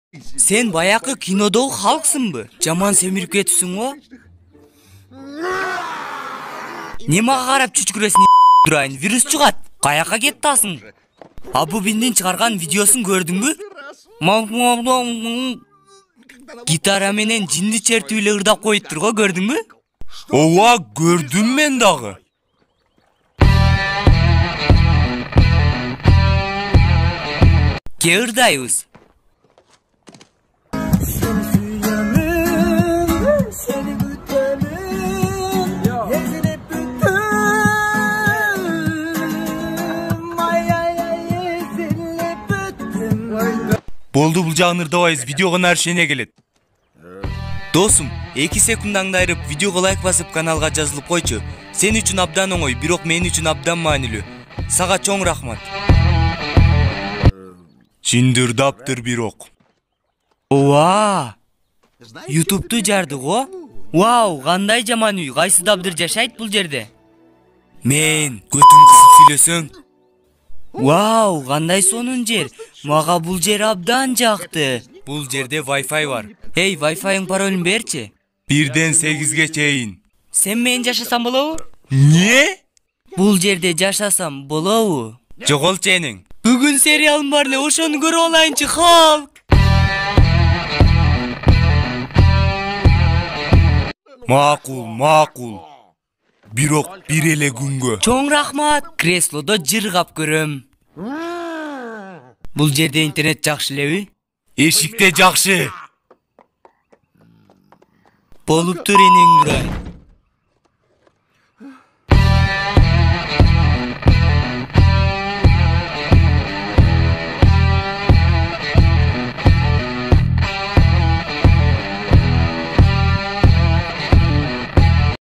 Sen баякы кинодогу халксыңбы? Жаман семирип кетипсиң го. Немага карап чүчкүрөсүң турайын? Вирус чыгат. Каяка кеттасың? Абубиндин чыгарган видеосун көрдүңбү? Гитара менен жинди чертип эле ырдап коюптур го, көрдүңбү? Ооба, көрдүм мен дагы. Ке ырдайбыз. Болду, бул жагын ырдабайбыз, видеого нарушение келет. Досум, 2 секундаңды айырып, видеого лайк басып, каналга жазылып койчу. Сен үчүн абдан оңой, бирок мен үчүн абдан маанилүү. Сага чоң рахмат. Чынды ырдаптыр бирок. Ооба! YouTube'ду жарды го? Вау, кандай жаман үй, кайсыдабдыр жашайт бул жерде? Мен көтүң кысып сүйлөсөң. Вау, кандай сонун жер. Мага бул жер абдан жакты. Бул жерде Wi-Fi бар. Эй, Wi-Fi'ң паролун берчи. 1-ден 8-ге чейин. Сен менен жашасам болобу? Не? Бул жерде жашасам болобу? Жоголчу энең. Бүгүн сериалым бар эле, ошону көрүп алайынчы, Халк. Макул. Бирок бир эле күнгө. Чоң рахмат. Креслодо жыргап көрөм. Бул жерде интернет жакшы элеби? Эшикте жакшы. Болуптур энең Нурай.